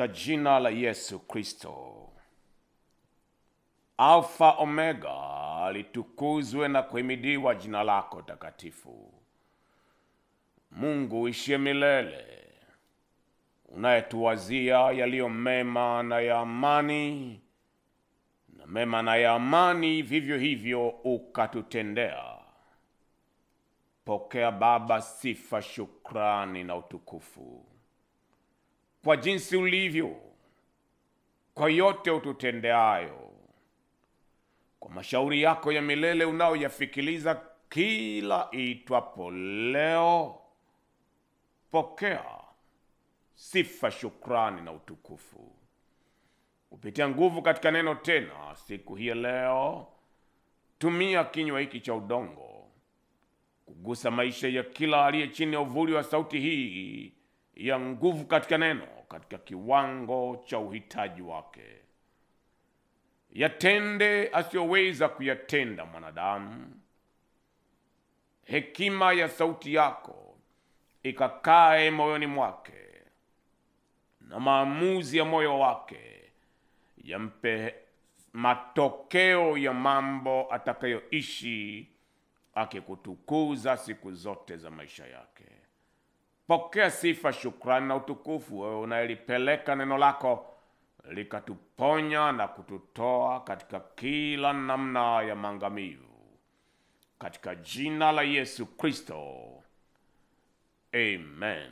Katika jina la Yesu Kristo. Alfa Omega, litukuzwe na kuhimidiwa jina lako takatifu. Mungu uishie milele, unayetuwazia yaliyo mema na ya amani, na mema na ya amani vivyo hivyo ukatutendea. Pokea Baba sifa, shukrani na utukufu kwa jinsi ulivyo, kwa yote ututendeayo, kwa mashauri yako ya milele unaoyafikiliza kila itwapo leo. Pokea sifa, shukrani na utukufu kupitia nguvu katika neno tena siku hii leo. Tumia kinywa hiki cha udongo kugusa maisha ya kila aliye chini ya uvuli wa sauti hii ya nguvu katika neno, katika kiwango cha uhitaji wake. Yatende asiyoweza kuyatenda mwanadamu. Hekima ya sauti yako ikakae moyoni mwake, na maamuzi ya moyo wake yampe matokeo ya mambo atakayoishi akikutukuza siku zote za maisha yake. Pokea sifa, shukrani na utukufu, wewe unayelipeleka neno lako likatuponya na kututoa katika kila namna ya maangamivu. Katika jina la Yesu Kristo. Amen.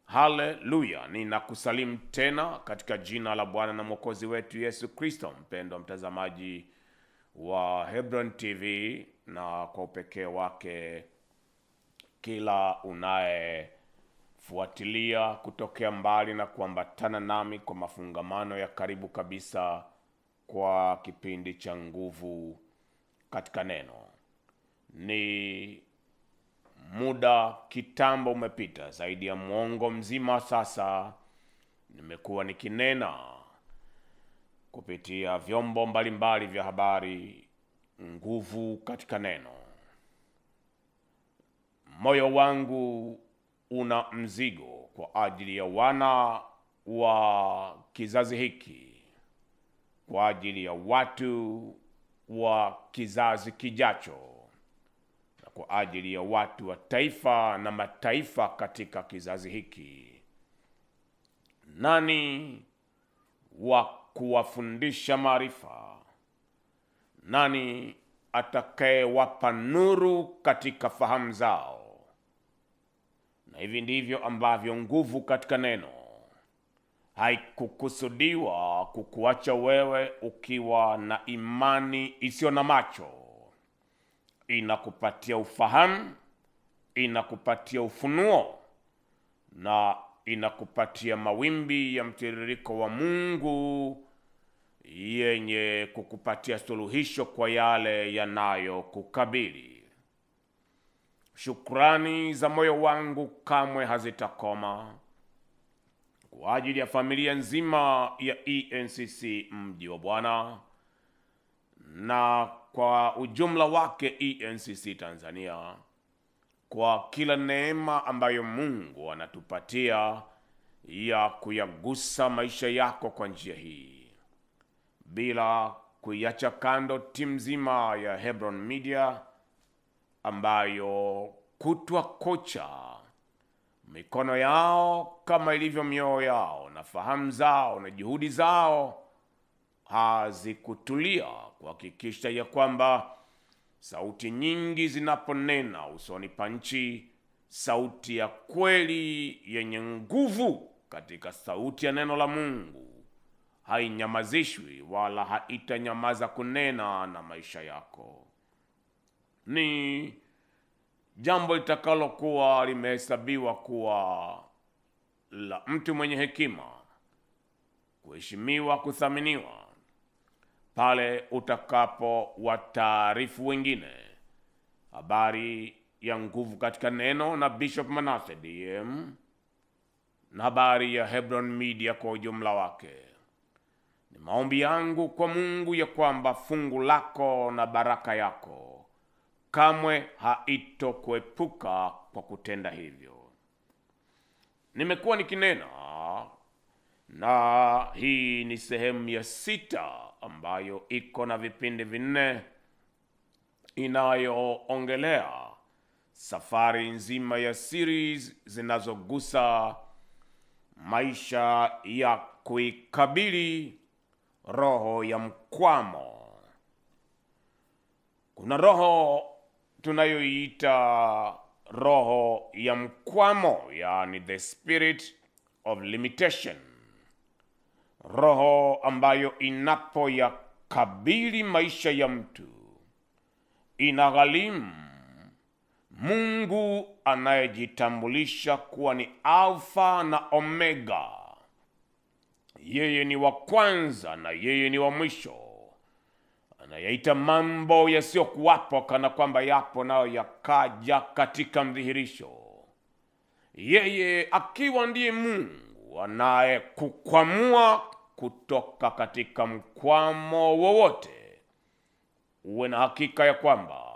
Haleluya. Ninakusalimu tena katika jina la Bwana na Mwokozi wetu Yesu Kristo. Mpendwa mtazamaji wa Hebron TV, na kwa upekee wake kila unayefuatilia kutokea mbali na kuambatana nami kwa mafungamano ya karibu kabisa kwa kipindi cha nguvu katika neno. Ni muda kitambo umepita, zaidi ya mwongo mzima sasa, nimekuwa nikinena kupitia vyombo mbalimbali vya habari nguvu katika neno. Moyo wangu una mzigo kwa ajili ya wana wa kizazi hiki, kwa ajili ya watu wa kizazi kijacho, na kwa ajili ya watu wa taifa na mataifa katika kizazi hiki. Nani wa kuwafundisha maarifa? Nani atakayewapa nuru katika fahamu zao? Na hivi ndivyo ambavyo nguvu katika neno haikukusudiwa kukuacha wewe ukiwa na imani isiyo na macho. Inakupatia ufahamu, inakupatia ufunuo, na inakupatia mawimbi ya mtiririko wa Mungu yenye kukupatia suluhisho kwa yale yanayo kukabili. Shukrani za moyo wangu kamwe hazitakoma kwa ajili ya familia nzima ya ENCC Mji wa Bwana, na kwa ujumla wake ENCC Tanzania, kwa kila neema ambayo Mungu anatupatia ya kuyagusa maisha yako kwa njia hii, bila kuiacha kando timu nzima ya Hebron Media ambayo kutwa kocha mikono yao kama ilivyo mioyo yao na fahamu zao na juhudi zao hazikutulia kuhakikisha ya kwamba sauti nyingi zinaponena usoni pa nchi, sauti ya kweli yenye nguvu katika sauti ya neno la Mungu hainyamazishwi wala haitanyamaza kunena na maisha yako. Ni jambo litakalokuwa limehesabiwa kuwa la mtu mwenye hekima, kuheshimiwa, kuthaminiwa, pale utakapo wataarifu wengine habari ya nguvu katika neno na Bishop Manasseh DM, na habari ya Hebron Media kwa ujumla wake. Ni maombi yangu kwa Mungu ya kwamba fungu lako na baraka yako kamwe haitokuepuka kwa kutenda hivyo. Nimekuwa nikinena na hii ni sehemu ya 6 ambayo iko na vipindi 4 inayoongelea safari nzima ya series zinazogusa maisha ya kuikabili roho ya mkwamo. Kuna roho tunayoiita roho ya mkwamo, yani the spirit of limitation. Roho ambayo inapoyakabili maisha ya mtu inagharimu Mungu anayejitambulisha kuwa ni Alfa na Omega. Yeye ni wa kwanza na yeye ni wa mwisho. Anayaita mambo yasiyokuwapo kana kwamba yapo, nayo yakaja katika mdhihirisho. Yeye akiwa ndiye Mungu anayekukwamua kutoka katika mkwamo wowote. Uwe na hakika ya kwamba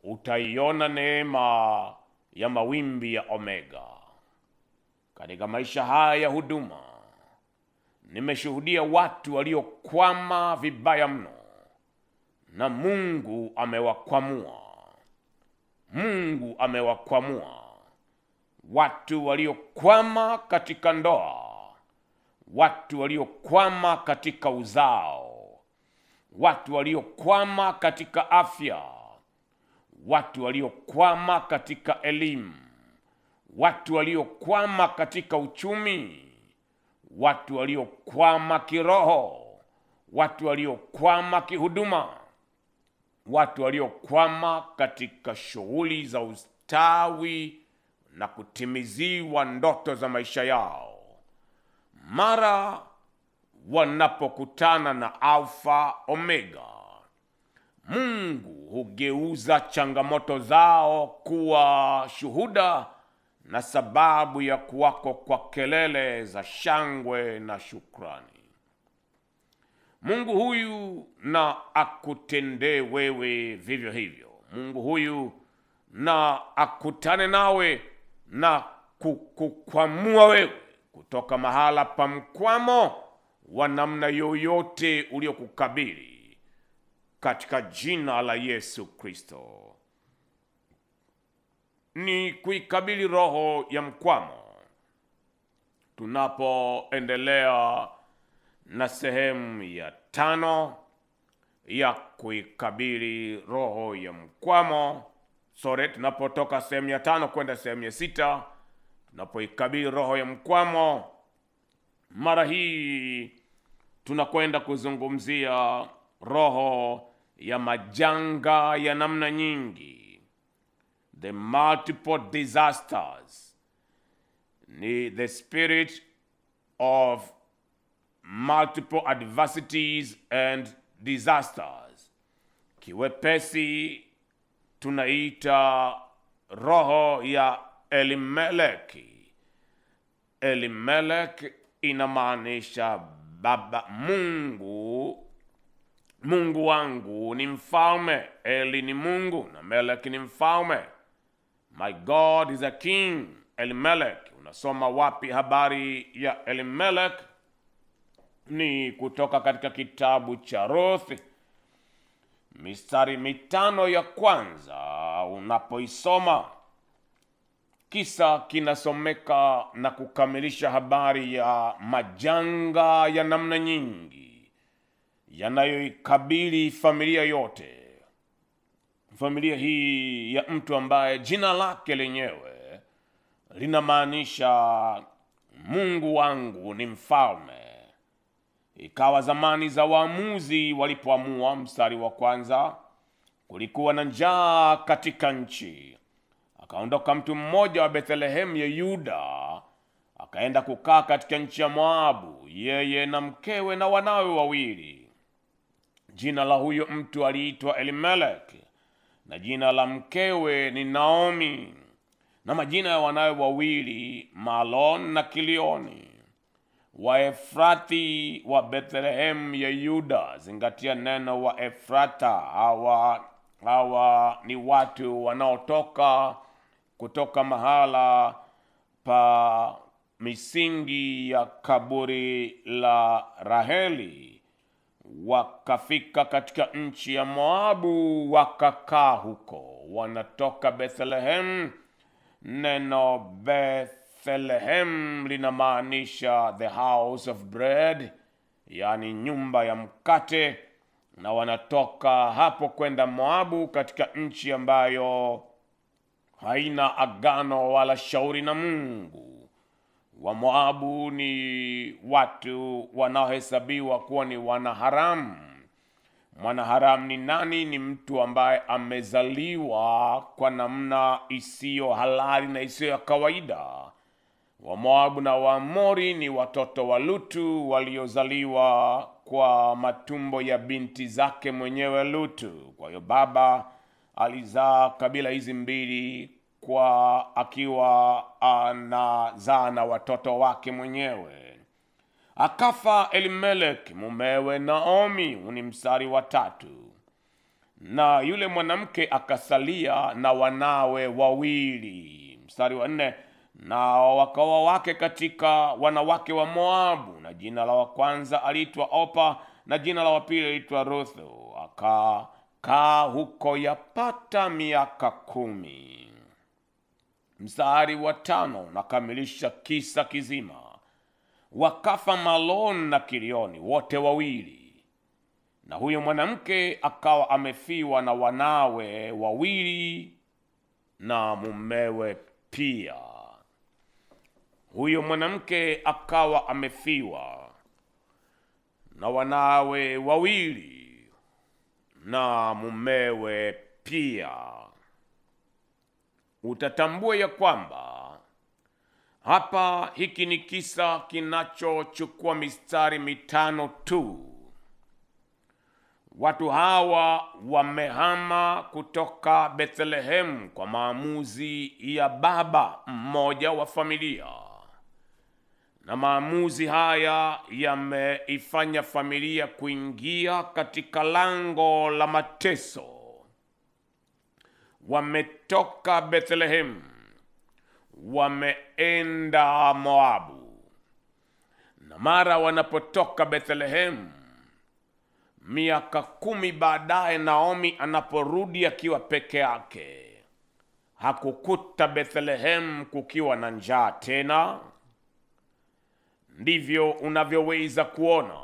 utaiona neema ya mawimbi ya Omega katika maisha haya ya huduma. Nimeshuhudia watu waliokwama vibaya mno, na Mungu amewakwamua. Mungu amewakwamua. Watu waliokwama katika ndoa, watu waliokwama katika uzao, watu waliokwama katika afya, watu waliokwama katika elimu, watu waliokwama katika uchumi, watu waliokwama kiroho, watu waliokwama kihuduma, watu waliokwama katika shughuli za ustawi na kutimiziwa ndoto za maisha yao. Mara wanapokutana na Alfa Omega, Mungu hugeuza changamoto zao kuwa shuhuda na sababu ya kuwako kwa kelele za shangwe na shukrani. Mungu huyu na akutendee wewe vivyo hivyo. Mungu huyu na akutane nawe na kukwamua wewe kutoka mahala pa mkwamo wa namna yoyote uliokukabili, katika jina la Yesu Kristo. Ni kuikabili roho ya mkwamo tunapoendelea na sehemu ya 5 ya kuikabili roho ya mkwamo. Tunapotoka sehemu ya 5 kwenda sehemu ya 6, tunapoikabili roho ya mkwamo, mara hii tunakwenda kuzungumzia roho ya majanga ya namna nyingi, the multiple disasters. Ni the spirit of multiple adversities and disasters. Kiwepesi tunaita roho ya Elimeleki. Elimeleki inamaanisha baba Mungu. Mungu wangu ni mfalme. Eli ni Mungu na Meleki ni mfalme. My God is a king. Elimeleki. Unasoma wapi habari ya Elimeleki? Ni kutoka katika kitabu cha Ruth, mistari 5 ya kwanza. Unapoisoma, kisa kinasomeka na kukamilisha habari ya majanga ya namna nyingi yanayoikabili familia yote. Familia hii ya mtu ambaye jina lake lenyewe linamaanisha Mungu wangu ni mfalme. Ikawa zamani za waamuzi walipoamua, mstari wa kwanza, kulikuwa na njaa katika nchi. Akaondoka mtu mmoja wa Bethlehem ya Yuda, akaenda kukaa katika nchi ya Moabu, yeye na mkewe na wanawe wawili. Jina la huyo mtu aliitwa Elimeleki, na jina la mkewe ni Naomi, na majina ya wanawe wawili Malon na Kilioni. Waefrathi wa Bethlehem ya Yuda. Zingatia neno wa Efrata. Hawa ni watu wanaotoka kutoka mahala pa misingi ya kaburi la Raheli, wakafika katika nchi ya Moabu, wakakaa huko. Wanatoka Bethlehem. Neno Bethlehem linamaanisha the house of bread, yani nyumba ya mkate, na wanatoka hapo kwenda Moabu, katika nchi ambayo haina agano wala shauri na Mungu. Wa Moabu ni watu wanaohesabiwa kuwa ni wanaharamu. Mwanaharamu ni nani? Ni mtu ambaye amezaliwa kwa namna isiyo halali na isiyo ya kawaida. Wa Moabu na Waamori ni watoto wa Lutu waliozaliwa kwa matumbo ya binti zake mwenyewe Lutu. Kwa hiyo baba alizaa kabila hizi mbili kwa akiwa anazaa na watoto wake mwenyewe. Akafa Elimeleki mumewe Naomi, ni mstari wa 3. Na yule mwanamke akasalia na wanawe wawili, mstari wa 4. Na wakawa wake katika wanawake wa Moabu, na jina la wa kwanza aliitwa Opa, na jina la wa pili aliitwa Ruthu. Akakaa huko yapata miaka 10. Mstari wa 5 nakamilisha kisa kizima. Wakafa Malon na Kilioni, wote wawili, na huyo mwanamke akawa amefiwa na wanawe wawili na mumewe pia. Huyo mwanamke akawa amefiwa na wanawe wawili na mumewe pia. Utatambua ya kwamba hapa hiki ni kisa kinachochukua mistari 5 tu. Watu hawa wamehama kutoka Bethlehem kwa maamuzi ya baba mmoja wa familia. Na maamuzi haya yameifanya familia kuingia katika lango la mateso. Wametoka Bethlehem, wameenda Moabu. Na mara wanapotoka Bethlehem, miaka 10 baadaye, Naomi anaporudi akiwa peke yake, hakukuta Bethlehem kukiwa na njaa tena. Ndivyo unavyoweza kuona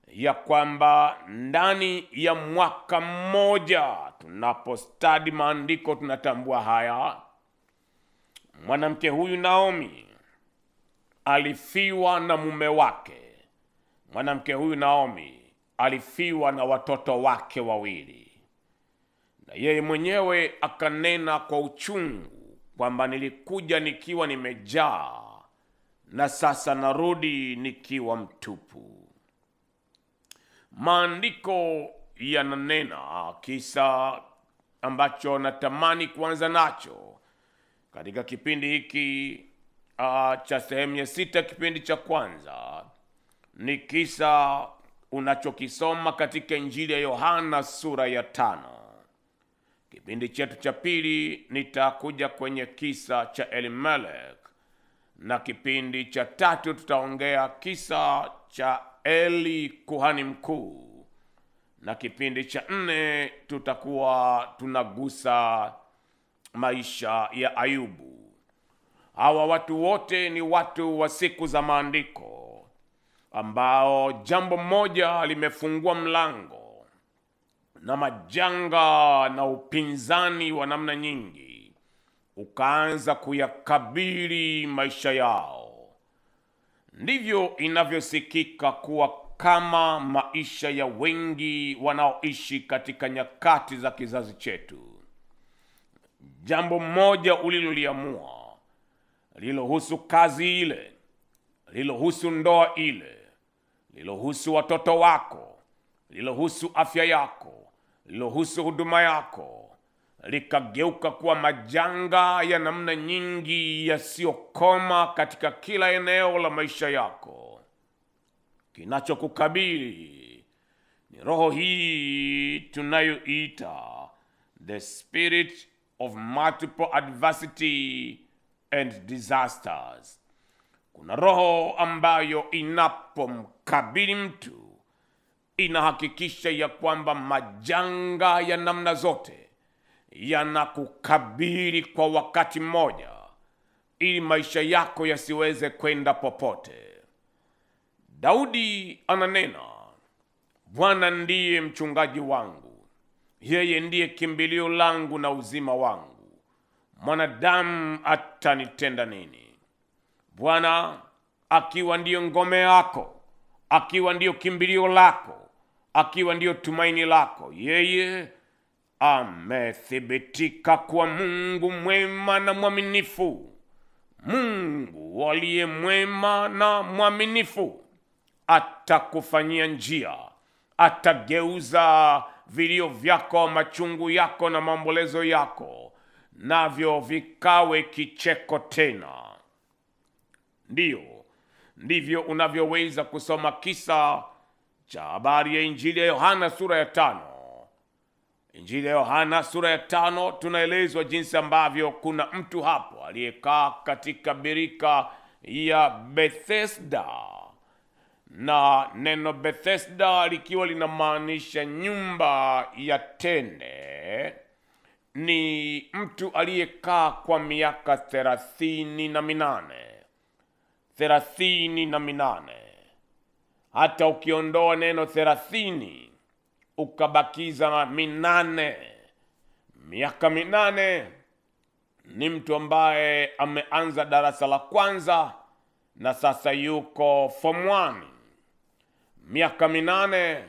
ya kwamba ndani ya mwaka mmoja, tunapostadi maandiko tunatambua haya. Mwanamke huyu Naomi alifiwa na mume wake. Mwanamke huyu Naomi alifiwa na watoto wake wawili. Na yeye mwenyewe akanena kwa uchungu kwamba nilikuja nikiwa nimejaa, na sasa narudi nikiwa mtupu. Maandiko yananena kisa ambacho natamani kuanza nacho katika kipindi hiki cha sehemu ya 6, kipindi cha kwanza. Ni kisa unachokisoma katika Injili ya Yohana sura ya 5. Kipindi chetu cha pili nitakuja kwenye kisa cha Elimeleki, na kipindi cha 3 tutaongea kisa cha Eli kuhani mkuu, na kipindi cha 4 tutakuwa tunagusa maisha ya Ayubu. Hawa watu wote ni watu wa siku za maandiko ambao jambo moja limefungua mlango, na majanga na upinzani wa namna nyingi ukaanza kuyakabili maisha yao. Ndivyo inavyosikika kuwa kama maisha ya wengi wanaoishi katika nyakati za kizazi chetu. Jambo moja uliloliamua, lilohusu kazi ile, lilohusu ndoa ile, lilohusu watoto wako, lilohusu afya yako, lilohusu huduma yako, likageuka kuwa majanga ya namna nyingi yasiyokoma katika kila eneo la maisha yako. Kinachokukabili ni roho hii tunayoita the spirit of multiple adversity and disasters. Kuna roho ambayo inapomkabili mtu inahakikisha ya kwamba majanga ya namna zote yanakukabili kwa wakati mmoja, ili maisha yako yasiweze kwenda popote. Daudi ananena, Bwana ndiye mchungaji wangu, yeye ndiye kimbilio langu na uzima wangu. Mwanadamu atanitenda nini? Bwana akiwa ndiyo ngome yako, akiwa ndiyo kimbilio lako, akiwa ndiyo tumaini lako, yeye amethibitika kuwa Mungu mwema na mwaminifu. Mungu aliye mwema na mwaminifu atakufanyia njia, atageuza vilio vyako, machungu yako na maombolezo yako, navyo vikawe kicheko tena. Ndivyo unavyoweza kusoma kisa cha habari ya Injili ya Yohana sura ya 5. Injili ya Yohana sura ya 5 tunaelezwa jinsi ambavyo kuna mtu hapo aliyekaa katika birika ya Bethesda. Na neno Bethesda likiwa linamaanisha nyumba ya tende, ni mtu aliyekaa kwa miaka 38. Hata ukiondoa neno 30 ukabakiza na 8, miaka 8, ni mtu ambaye ameanza darasa la kwanza na sasa yuko form 1. Miaka 8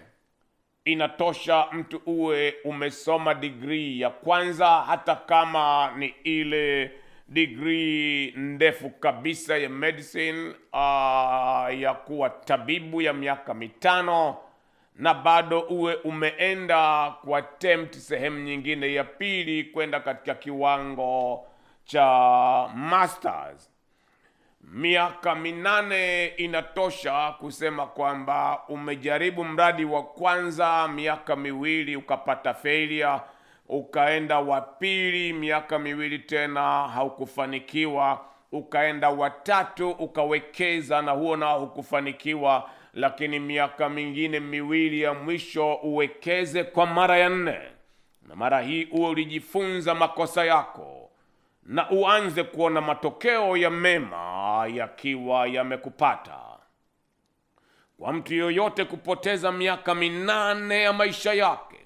inatosha mtu uwe umesoma degree ya kwanza, hata kama ni ile degree ndefu kabisa ya medicine, ya kuwa tabibu ya miaka 5, na bado uwe umeenda kwa attempt sehemu nyingine ya pili kwenda katika kiwango cha masters. Miaka 8 inatosha kusema kwamba umejaribu mradi wa kwanza miaka 2 ukapata failure, ukaenda wa pili miaka 2 tena haukufanikiwa, ukaenda wa 3 ukawekeza na huo nao hukufanikiwa, lakini miaka mingine 2 ya mwisho uwekeze kwa mara ya 4, na mara hii uwe ulijifunza makosa yako na uanze kuona matokeo ya mema yakiwa yamekupata. Kwa mtu yoyote kupoteza miaka 8 ya maisha yake,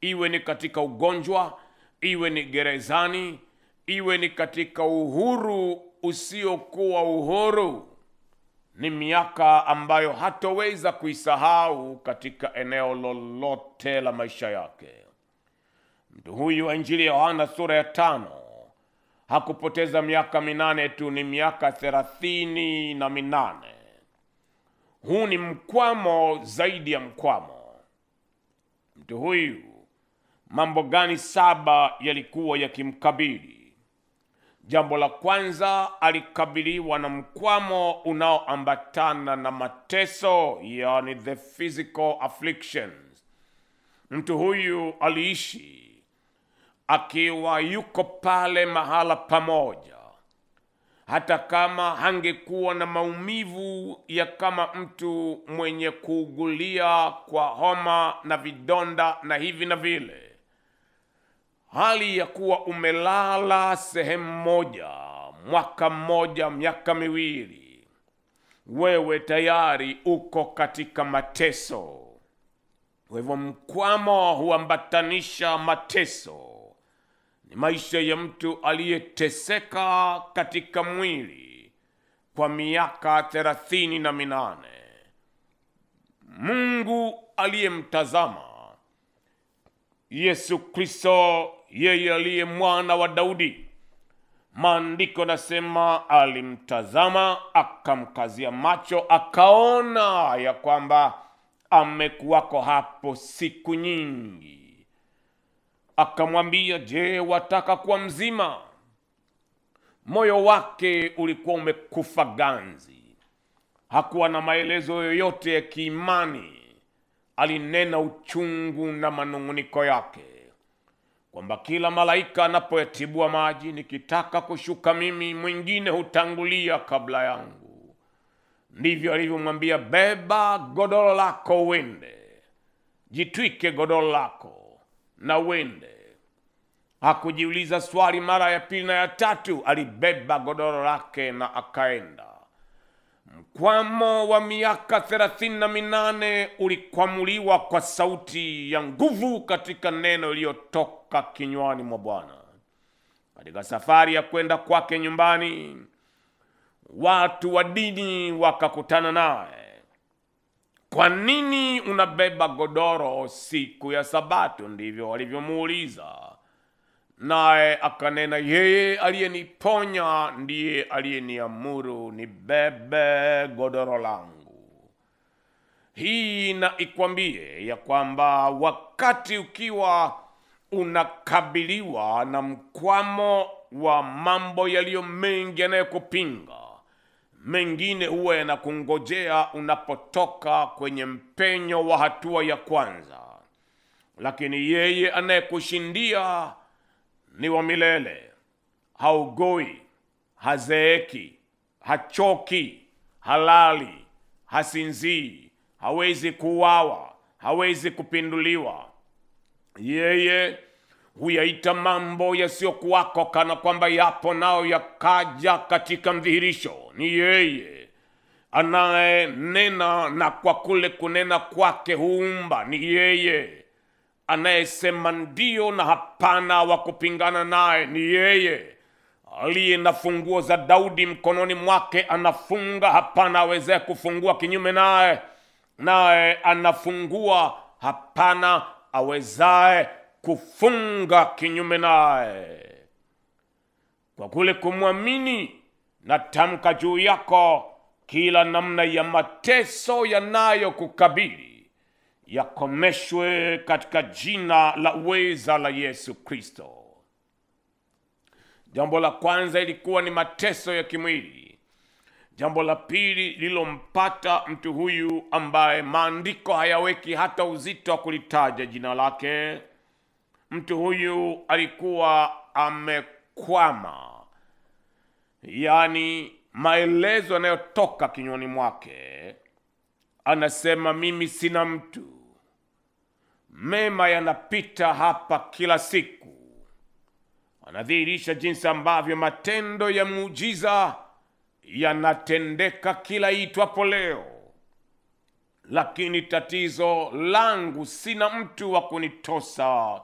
iwe ni katika ugonjwa, iwe ni gerezani, iwe ni katika uhuru usiokuwa uhuru, ni miaka ambayo hatoweza kuisahau katika eneo lolote la maisha yake. Mtu huyu wa Injili ya Yohana sura ya 5 hakupoteza miaka 8 tu, ni miaka 38. Huu ni mkwamo zaidi ya mkwamo. Mtu huyu, mambo gani 7 yalikuwa yakimkabili? Jambo la kwanza, alikabiliwa na mkwamo unaoambatana na mateso, yani the physical afflictions. Mtu huyu aliishi akiwa yuko pale mahala pamoja, hata kama hangekuwa na maumivu ya kama mtu mwenye kuugulia kwa homa na vidonda na hivi na vile. Hali ya kuwa umelala sehemu moja mwaka mmoja, miaka 2, wewe tayari uko katika mateso. Kwa hivyo mkwamo huambatanisha mateso. Ni maisha ya mtu aliyeteseka katika mwili kwa miaka 38. Mungu aliyemtazama Yesu Kristo, yeye aliye mwana wa Daudi, maandiko nasema alimtazama, akamkazia macho, akaona ya kwamba amekuwako hapo siku nyingi. Akamwambia, je, wataka kuwa mzima? Moyo wake ulikuwa umekufa ganzi. Hakuwa na maelezo yoyote ya kiimani. Alinena uchungu na manunguniko yake, kwamba kila malaika anapoyatibua maji, nikitaka kushuka mimi, mwingine hutangulia kabla yangu. ndivyo alivyomwambia, beba godoro lako uende, jitwike godoro lako na uende. Hakujiuliza swali mara ya pili na ya tatu, alibeba godoro lake na akaenda. Mkwamo wa miaka 38 ulikwamuliwa kwa sauti ya nguvu katika neno iliyotoka kinywani mwa Bwana. Katika safari ya kwenda kwake nyumbani, watu wa dini wakakutana naye. Kwa nini unabeba godoro siku ya Sabato? Ndivyo walivyomuuliza. Naye akanena, yeye aliyeniponya ndiye aliyeniamuru nibebe godoro langu. Hii na ikwambie ya kwamba wakati ukiwa unakabiliwa na mkwamo wa mambo yaliyo mengi yanayokupinga, mengine huwa yanakungojea unapotoka kwenye mpenyo wa hatua ya kwanza, lakini yeye anayekushindia ni wa milele. Haugoi, hazeeki, hachoki, halali, hasinzii, hawezi kuuawa, hawezi kupinduliwa. Yeye huyaita mambo yasiyokuwako kana kwamba yapo, nao yakaja katika mdhihirisho. Ni yeye anayenena, na kwa kule kunena kwake huumba. Ni yeye anayesema ndio na hapana wa kupingana naye. Ni yeye aliye na funguo za Daudi mkononi mwake, anafunga, hapana aweze kufungua kinyume naye, naye anafungua, hapana awezaye kufunga kinyume naye. Kwa kule kumwamini, natamka juu yako kila namna ya mateso yanayokukabili yakomeshwe katika jina la uweza la Yesu Kristo. Jambo la kwanza ilikuwa ni mateso ya kimwili. Jambo la pili lilompata mtu huyu ambaye maandiko hayaweki hata uzito wa kulitaja jina lake. Mtu huyu alikuwa amekwama, yaani maelezo yanayotoka kinywani mwake, anasema mimi sina mtu, mema yanapita hapa kila siku. Anadhihirisha jinsi ambavyo matendo ya muujiza yanatendeka kila itwapo leo, lakini tatizo langu, sina mtu wa kunitosa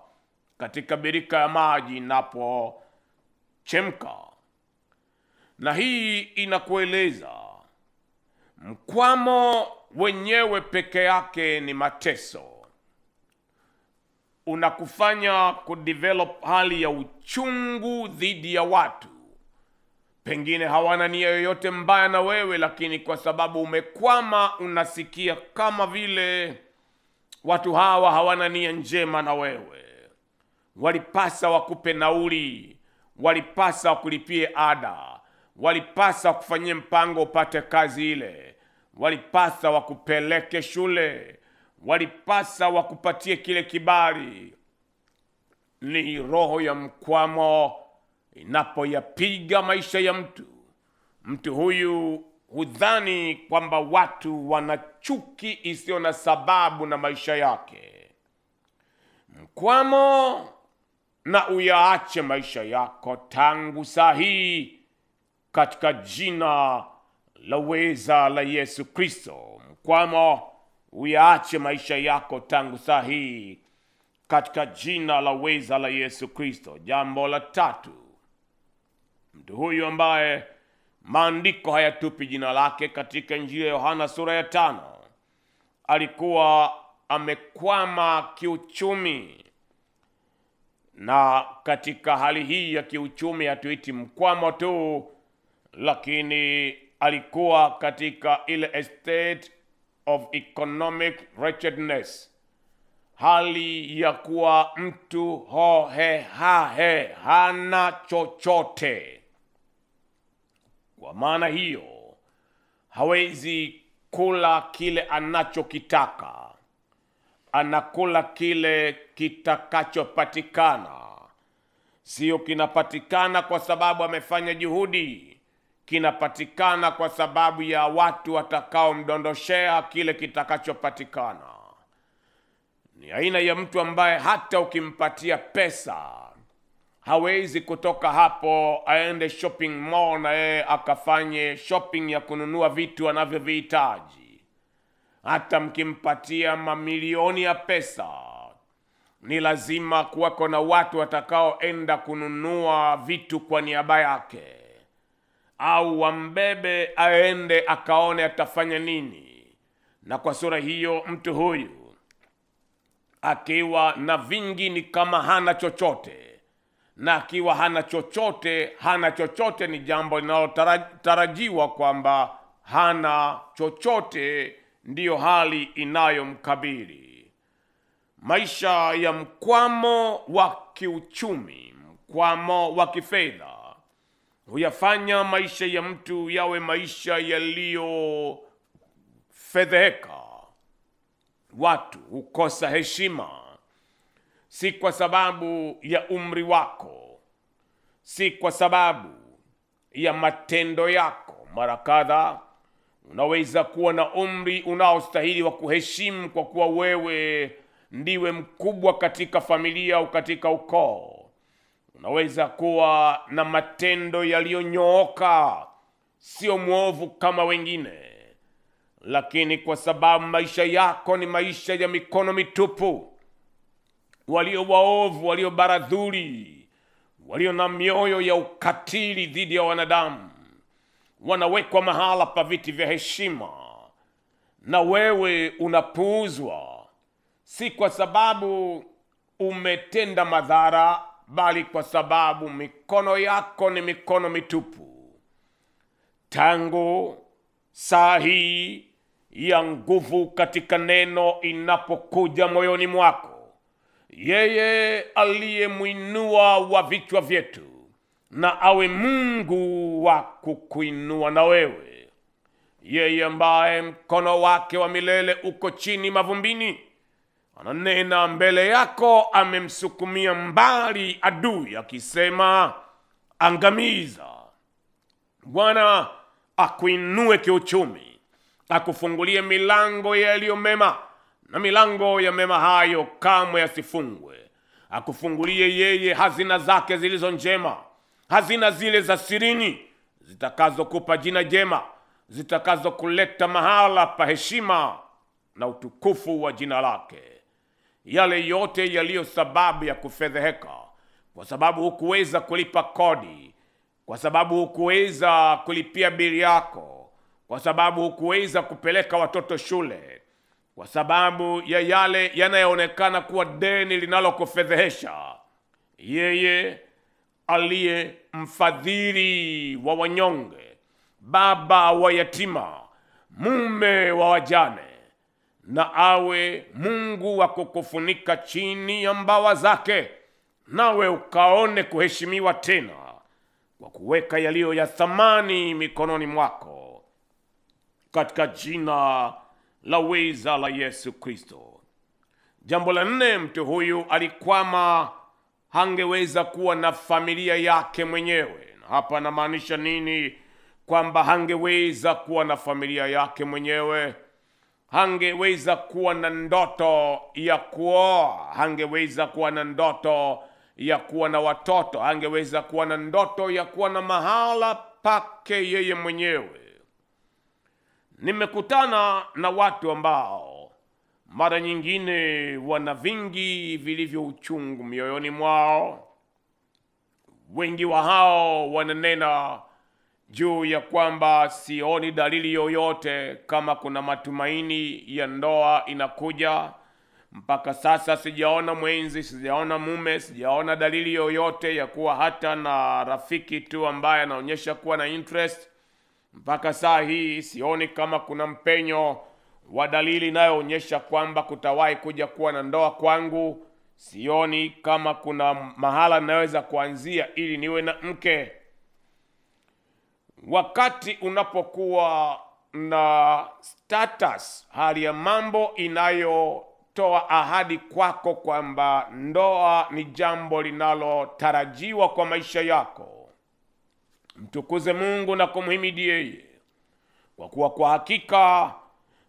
katika birika ya maji inapochemka. Na hii inakueleza mkwamo wenyewe peke yake ni mateso. Unakufanya kudevelop hali ya uchungu dhidi ya watu. Pengine hawana nia yoyote mbaya na wewe, lakini kwa sababu umekwama, unasikia kama vile watu hawa hawana nia njema na wewe. Walipasa wakupe nauli, walipasa wakulipie ada, walipasa wakufanyie mpango upate kazi ile, walipasa wakupeleke shule, walipasa wakupatie kile kibali. Ni roho ya mkwamo inapoyapiga maisha ya mtu huyu hudhani kwamba watu wana chuki isiyo na sababu na maisha yake. Mkwamo na uyaache maisha yako tangu saa hii katika jina la uweza la Yesu Kristo. Mkwamo, uyaache maisha yako tangu saa hii katika jina la uweza la Yesu Kristo. Jambo la tatu, mtu huyu ambaye maandiko hayatupi jina lake katika Injili ya Yohana sura ya 5, alikuwa amekwama kiuchumi. Na katika hali hii ya kiuchumi hatuiti mkwamo tu, lakini alikuwa katika ile state of economic wretchedness, hali ya kuwa mtu hohehahe, hana chochote. Kwa maana hiyo hawezi kula kile anachokitaka, anakula kile kitakachopatikana. Sio kinapatikana kwa sababu amefanya juhudi, kinapatikana kwa sababu ya watu watakao mdondoshea kile kitakachopatikana. Ni aina ya mtu ambaye hata ukimpatia pesa hawezi kutoka hapo aende shopping mall na yeye akafanye shopping ya kununua vitu anavyovihitaji. Hata mkimpatia mamilioni ya pesa, ni lazima kuwako na watu watakaoenda kununua vitu kwa niaba yake, au wambebe aende akaone atafanya nini. Na kwa sura hiyo mtu huyu akiwa na vingi ni kama hana chochote, na akiwa hana chochote ni jambo linalotarajiwa kwamba hana chochote, ndiyo hali inayomkabili. Maisha ya mkwamo wa kiuchumi, mkwamo wa kifedha, huyafanya maisha ya mtu yawe maisha yaliyofedheheka. Watu hukosa heshima, si kwa sababu ya umri wako, si kwa sababu ya matendo yako. Mara kadha unaweza kuwa na umri unaostahili wa kuheshimu kwa kuwa wewe ndiwe mkubwa katika familia au katika ukoo. Unaweza kuwa na matendo yaliyonyooka, sio mwovu kama wengine, lakini kwa sababu maisha yako ni maisha ya mikono mitupu, walio waovu, walio baradhuli, walio na mioyo ya ukatili dhidi ya wanadamu, wanawekwa mahala pa viti vya heshima, na wewe unapuuzwa, si kwa sababu umetenda madhara, bali kwa sababu mikono yako ni mikono mitupu. Tangu saa hii ya nguvu katika neno inapokuja moyoni mwako, yeye aliyemwinua wa vichwa vyetu na awe Mungu wa kukuinua na wewe. Yeye ambaye mkono wake wa milele uko chini mavumbini, ananena mbele yako, amemsukumia mbali adui akisema angamiza. Bwana akuinue kiuchumi, akufungulie milango yaliyo mema, na milango ya mema hayo kamwe yasifungwe. Akufungulie yeye hazina zake zilizo njema, hazina zile za sirini zitakazokupa jina jema, zitakazokuleta mahala pa heshima na utukufu wa jina lake. Yale yote yaliyo sababu ya kufedheheka, kwa sababu hukuweza kulipa kodi, kwa sababu hukuweza kulipia bili yako, kwa sababu hukuweza kupeleka watoto shule, kwa sababu ya yale yanayoonekana kuwa deni linalokufedhehesha, yeye aliye mfadhili wa wanyonge, baba wa yatima, mume wa wajane, na awe Mungu wa kukufunika chini ya mbawa zake, nawe ukaone kuheshimiwa tena kwa kuweka yaliyo ya thamani mikononi mwako, katika jina la weza la Yesu Kristo. Jambo la 4, mtu huyu alikwama, hangeweza kuwa na familia yake mwenyewe. Na hapa namaanisha nini? Kwamba hangeweza kuwa na familia yake mwenyewe, hangeweza kuwa na ndoto ya kuoa, hangeweza kuwa na ndoto ya kuwa na watoto, hangeweza kuwa na ndoto ya kuwa na mahala pake yeye mwenyewe. Nimekutana na watu ambao mara nyingine wana vingi vilivyo uchungu mioyoni mwao. Wengi wa hao wananena juu ya kwamba sioni dalili yoyote kama kuna matumaini ya ndoa inakuja. Mpaka sasa sijaona mwenzi, sijaona mume, sijaona dalili yoyote ya kuwa hata na rafiki tu ambaye anaonyesha kuwa na interest. Mpaka saa hii sioni kama kuna mpenyo wa dalili inayoonyesha kwamba kutawahi kuja kuwa na ndoa kwangu. Sioni kama kuna mahala naweza kuanzia ili niwe na mke. Wakati unapokuwa na status, hali ya mambo inayotoa ahadi kwako kwamba ndoa ni jambo linalotarajiwa kwa maisha yako, Mtukuze Mungu na kumhimidi yeye, kwa kuwa kwa hakika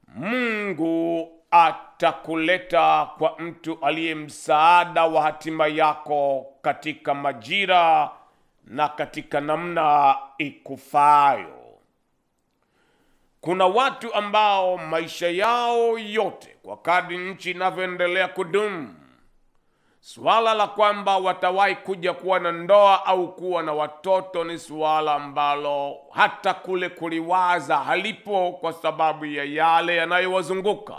Mungu atakuleta kwa mtu aliye msaada wa hatima yako katika majira na katika namna ikufaayo. Kuna watu ambao maisha yao yote, kwa kadri nchi inavyoendelea kudumu, swala la kwamba watawahi kuja kuwa na ndoa au kuwa na watoto ni swala ambalo hata kule kuliwaza halipo, kwa sababu ya yale yanayowazunguka.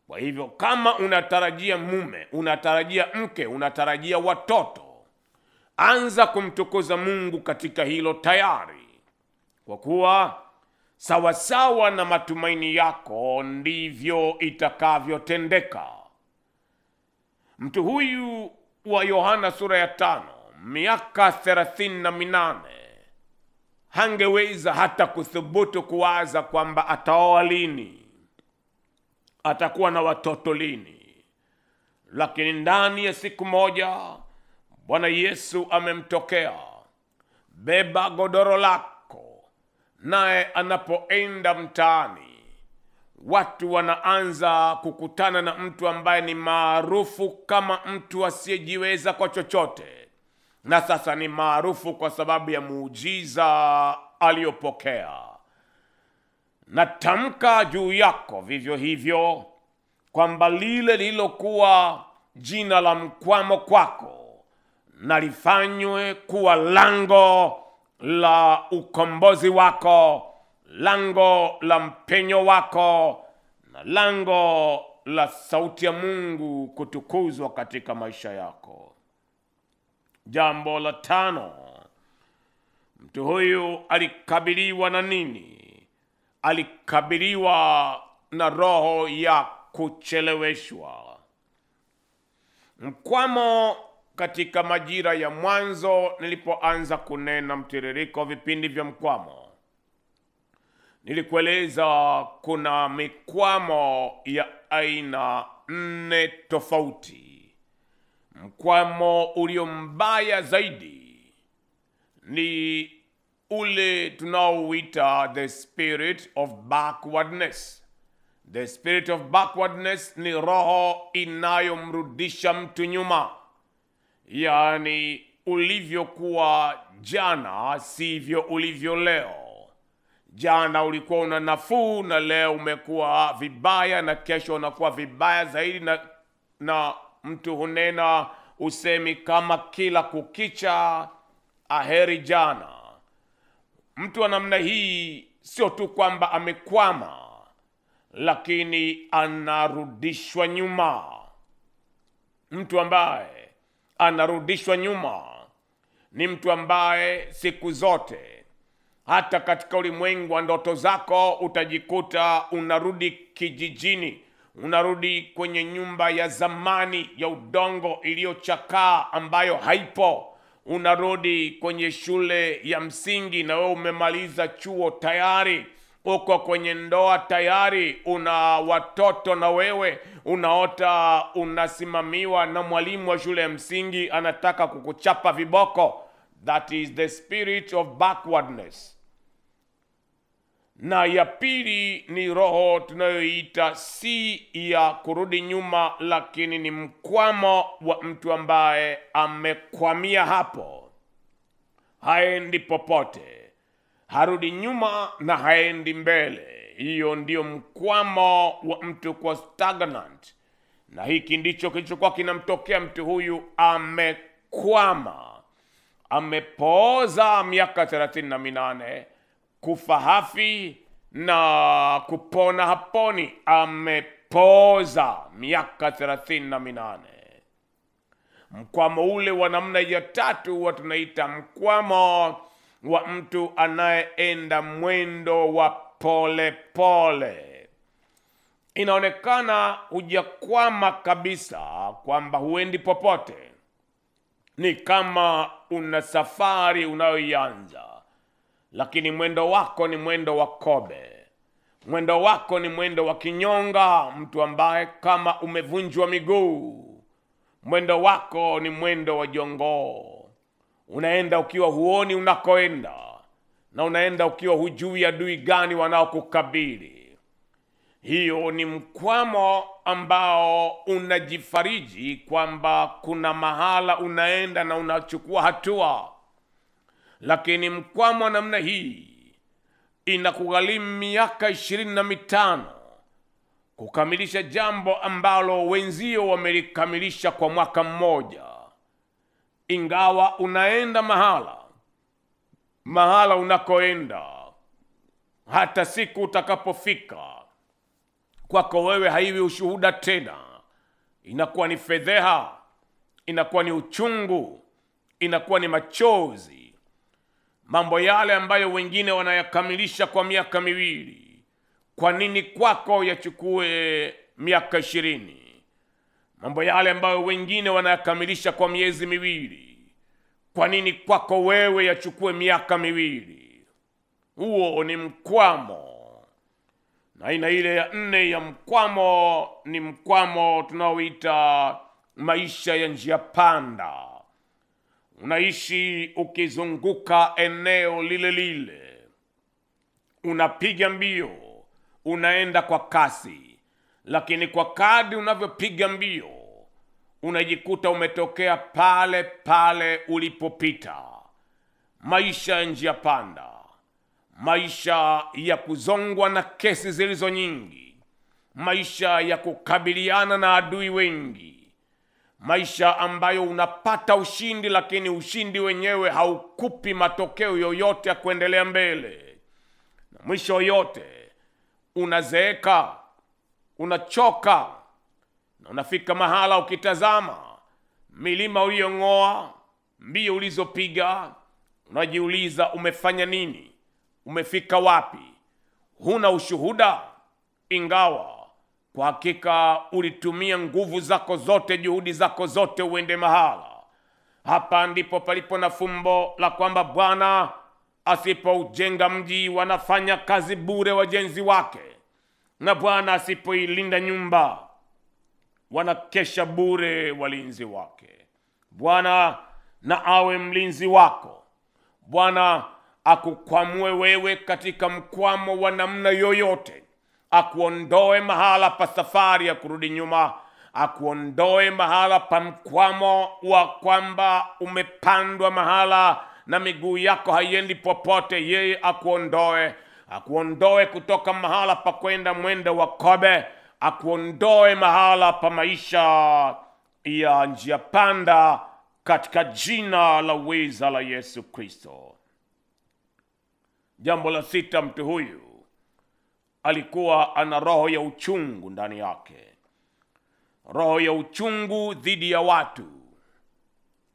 Kwa hivyo kama unatarajia mume, unatarajia mke, unatarajia watoto, anza kumtukuza Mungu katika hilo tayari, kwa kuwa sawasawa na matumaini yako ndivyo itakavyotendeka. Mtu huyu wa Yohana sura ya 5, miaka 38, hangeweza hata kuthubutu kuwaza kwamba ataoa lini, atakuwa na watoto lini. Lakini ndani ya siku moja Bwana Yesu amemtokea, beba godoro lako, naye anapoenda mtaani, watu wanaanza kukutana na mtu ambaye ni maarufu kama mtu asiyejiweza kwa chochote, na sasa ni maarufu kwa sababu ya muujiza aliyopokea. Natamka juu yako vivyo hivyo kwamba lile lilokuwa jina la mkwamo kwako na lifanywe kuwa lango la ukombozi wako, lango la mpenyo wako, na lango la sauti ya Mungu kutukuzwa katika maisha yako. Jambo la 5, mtu huyu alikabiliwa na nini? Alikabiliwa na roho ya kucheleweshwa. Mkwamo katika majira ya mwanzo, nilipoanza kunena mtiririko vipindi vya mkwamo, nilikueleza kuna mikwamo ya aina 4 tofauti. Mkwamo ulio mbaya zaidi ni ule tunaouita the spirit of backwardness. The spirit of backwardness ni roho inayomrudisha mtu nyuma. Yaani, ulivyokuwa jana sivyo ulivyo leo. Jana ulikuwa una nafuu na leo umekuwa vibaya, na kesho unakuwa vibaya zaidi, na mtu hunena usemi kama kila kukicha aheri jana. Mtu wa namna hii sio tu kwamba amekwama, lakini anarudishwa nyuma. Mtu ambaye anarudishwa nyuma ni mtu ambaye siku zote, hata katika ulimwengu wa ndoto zako, utajikuta unarudi kijijini, unarudi kwenye nyumba ya zamani ya udongo iliyochakaa ambayo haipo. Unarudi kwenye shule ya msingi na wewe umemaliza chuo tayari, uko kwenye ndoa tayari, una watoto na wewe unaota unasimamiwa na mwalimu wa shule ya msingi anataka kukuchapa viboko. That is the spirit of backwardness. Na ya pili ni roho tunayoita si ya kurudi nyuma, lakini ni mkwamo wa mtu ambaye amekwamia hapo, haendi popote, harudi nyuma na haendi mbele. Hiyo ndio mkwamo wa mtu kwa stagnant, na hiki ndicho kilichokuwa kinamtokea mtu huyu. Amekwama, amepooza miaka 38, kufa hafi na kupona haponi. Amepooza miaka 38. Mkwamo ule wa namna ya 3 huwa tunaita mkwamo wa mtu anayeenda mwendo wa pole pole. Inaonekana hujakwama kabisa, kwamba huendi popote. Ni kama una safari unayoianza, lakini mwendo wako ni mwendo wa kobe. Mwendo wako ni mwendo wa kinyonga, mtu ambaye kama umevunjwa miguu. Mwendo wako ni mwendo wa jongoo. Unaenda ukiwa huoni unakoenda, na unaenda ukiwa hujui adui gani wanaokukabili. Hiyo ni mkwamo ambao unajifariji kwamba kuna mahala unaenda na unachukua hatua. Lakini mkwamo namna hii inakugharimu miaka 25 kukamilisha jambo ambalo wenzio wamelikamilisha kwa mwaka mmoja. Ingawa unaenda mahala unakoenda, hata siku utakapofika, kwako wewe haiwi ushuhuda tena. Inakuwa ni fedheha, inakuwa ni uchungu, inakuwa ni machozi. Mambo yale ambayo wengine wanayakamilisha kwa miaka 2, kwa nini kwako yachukue miaka 20? Mambo yale ambayo wengine wanayakamilisha kwa miezi 2, kwa nini kwako wewe yachukue miaka 2? Huo ni mkwamo. Na aina ile ya 4 ya mkwamo ni mkwamo tunaoita maisha ya njia panda. Unaishi ukizunguka eneo lile lile, unapiga mbio, unaenda kwa kasi, lakini kwa kadri unavyopiga mbio unajikuta umetokea pale pale ulipopita. Maisha ya njia panda, maisha ya kuzongwa na kesi zilizo nyingi, maisha ya kukabiliana na adui wengi, maisha ambayo unapata ushindi, lakini ushindi wenyewe haukupi matokeo yoyote ya kuendelea mbele. Na mwisho yote unazeeka, unachoka, na unafika mahala ukitazama milima uliyong'oa, mbio ulizopiga, unajiuliza umefanya nini? Umefika wapi? Huna ushuhuda, ingawa kwa hakika ulitumia nguvu zako zote, juhudi zako zote uende mahala. Hapa ndipo palipo na fumbo la kwamba Bwana asipoujenga mji wanafanya kazi bure wajenzi wake, na Bwana asipoilinda nyumba wanakesha bure walinzi wake. Bwana na awe mlinzi wako. Bwana akukwamue wewe katika mkwamo wa namna yoyote, akuondoe mahala pa safari ya kurudi nyuma, akuondoe mahala pa mkwamo wa kwamba umepandwa mahala na miguu yako haiendi popote. Yeye akuondoe kutoka mahala pa kwenda mwendo wa kobe, akuondoe mahala pa maisha ya njia panda, katika jina la uweza la Yesu Kristo. Jambo la 6, mtu huyu alikuwa ana roho ya uchungu ndani yake. Roho ya uchungu dhidi ya watu,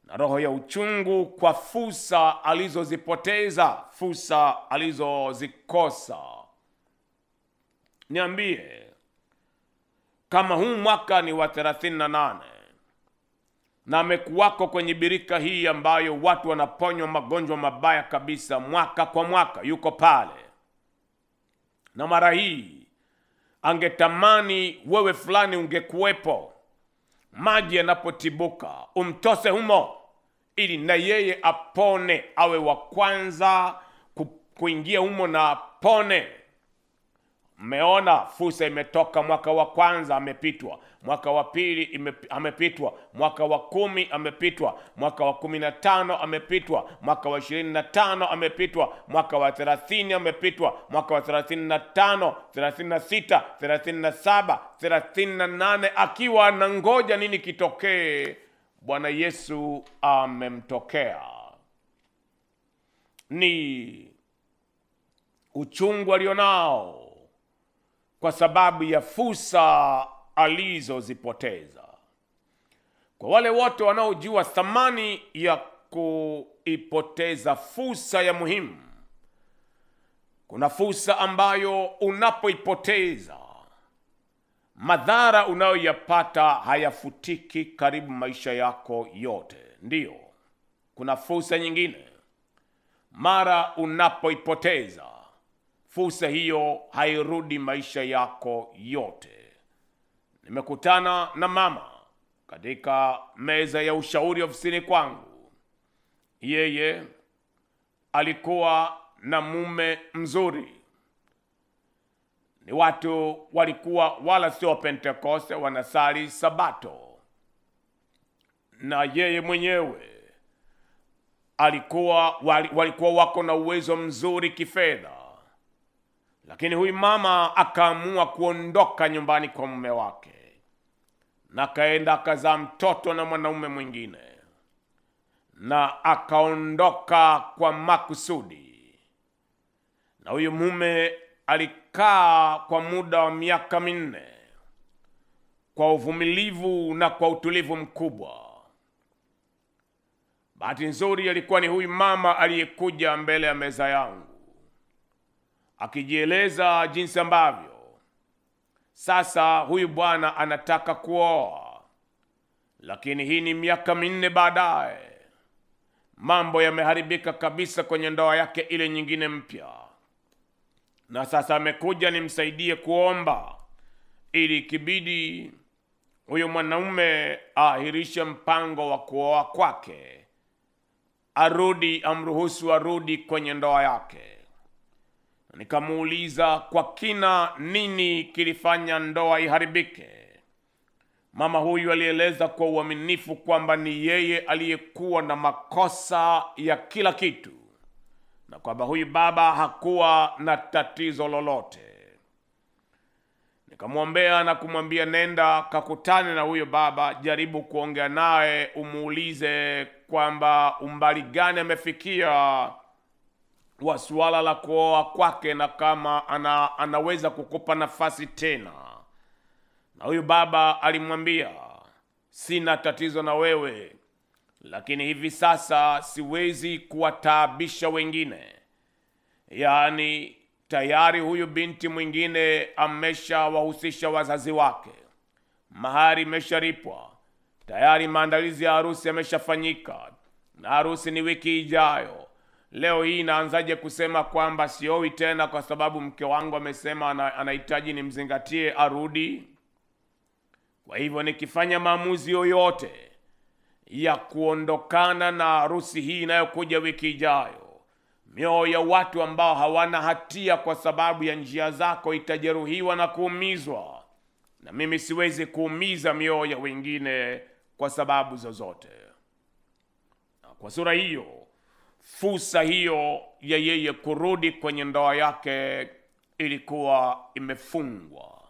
na roho ya uchungu kwa fursa alizozipoteza, fursa alizozikosa. Niambie, kama huu mwaka ni wa 38 na amekuwako kwenye birika hii ambayo watu wanaponywa magonjwa mabaya kabisa mwaka kwa mwaka, yuko pale, na mara hii angetamani wewe fulani ungekuwepo, maji yanapotibuka umtose humo, ili na yeye apone, awe wa kwanza kuingia humo na apone. Mmeona fursa imetoka. Mwaka wa kwanza amepitwa, mwaka wa pili amepitwa, mwaka wa 10 amepitwa, mwaka wa 15 amepitwa, mwaka wa 25 amepitwa, mwaka wa 30 amepitwa, mwaka wa 35, 36, 37, 38, akiwa anangoja nini kitokee. Bwana Yesu amemtokea. Ni uchungu alionao kwa sababu ya fursa alizozipoteza. Kwa wale wote wanaojua thamani ya kuipoteza fursa ya muhimu, kuna fursa ambayo unapoipoteza, madhara unayoyapata hayafutiki karibu maisha yako yote. Ndiyo, kuna fursa nyingine, mara unapoipoteza fursa hiyo hairudi maisha yako yote. Nimekutana na mama katika meza ya ushauri ofisini kwangu, yeye alikuwa na mume mzuri. Ni watu walikuwa wala sio Pentekoste, wanasali Sabato. Na yeye mwenyewe walikuwa wako na uwezo mzuri kifedha. Lakini huyu mama akaamua kuondoka nyumbani kwa mume wake, na kaenda akazaa mtoto na mwanaume mwingine, na akaondoka kwa makusudi. Na huyu mume alikaa kwa muda wa miaka 4 kwa uvumilivu na kwa utulivu mkubwa. Bahati nzuri alikuwa ni huyu mama aliyekuja mbele ya meza yangu akijieleza jinsi ambavyo sasa huyu bwana anataka kuoa, lakini hii ni miaka 4 baadaye. Mambo yameharibika kabisa kwenye ndoa yake ile nyingine mpya, na sasa amekuja nimsaidie kuomba ili kibidi huyu mwanaume ahirishe mpango wa kuoa kwake, amruhusu arudi kwenye ndoa yake. Nikamuuliza kwa kina nini kilifanya ndoa iharibike. Mama huyu alieleza kwa uaminifu kwamba ni yeye aliyekuwa na makosa ya kila kitu, na kwamba huyu baba hakuwa na tatizo lolote. Nikamwombea na kumwambia, nenda kakutane na huyo baba, jaribu kuongea naye, umuulize kwamba umbali gani amefikia wa suala la kuoa kwake, na kama anaweza kukupa nafasi tena. Na huyu baba alimwambia, sina tatizo na wewe, lakini hivi sasa siwezi kuwataabisha wengine. Yaani tayari huyu binti mwingine ameshawahusisha wazazi wake, mahari imeshalipwa tayari, maandalizi ya harusi yameshafanyika, na harusi ni wiki ijayo. Leo hii naanzaje kusema kwamba siowi tena kwa sababu mke wangu amesema anahitaji nimzingatie arudi? Kwa hivyo nikifanya maamuzi yoyote ya kuondokana na harusi hii inayokuja wiki ijayo, mioyo ya watu ambao hawana hatia kwa sababu ya njia zako itajeruhiwa na kuumizwa, na mimi siwezi kuumiza mioyo ya wengine kwa sababu zozote. Na kwa sura hiyo, fursa hiyo ya yeye kurudi kwenye ndoa yake ilikuwa imefungwa.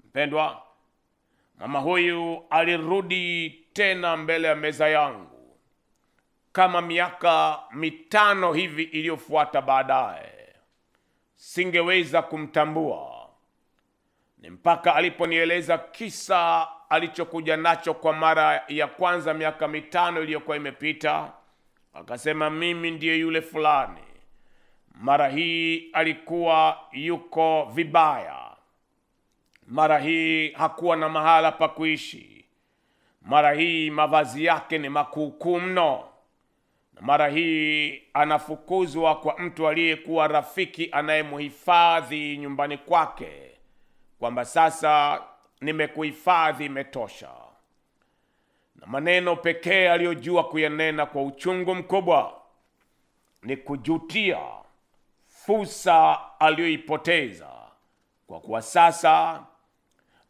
Mpendwa, mama huyu alirudi tena mbele ya meza yangu kama miaka 5 hivi iliyofuata baadaye. Singeweza kumtambua. Ni mpaka aliponieleza kisa alichokuja nacho kwa mara ya kwanza miaka 5 iliyokuwa imepita, akasema, mimi ndiye yule fulani. Mara hii alikuwa yuko vibaya. Mara hii hakuwa na mahala pa kuishi. Mara hii mavazi yake ni makuukuu mno. Na mara hii anafukuzwa kwa mtu aliyekuwa rafiki anayemhifadhi nyumbani kwake, kwamba sasa nimekuhifadhi, imetosha. Na maneno pekee aliyojua kuyanena kwa uchungu mkubwa ni kujutia fursa aliyoipoteza, kwa kuwa sasa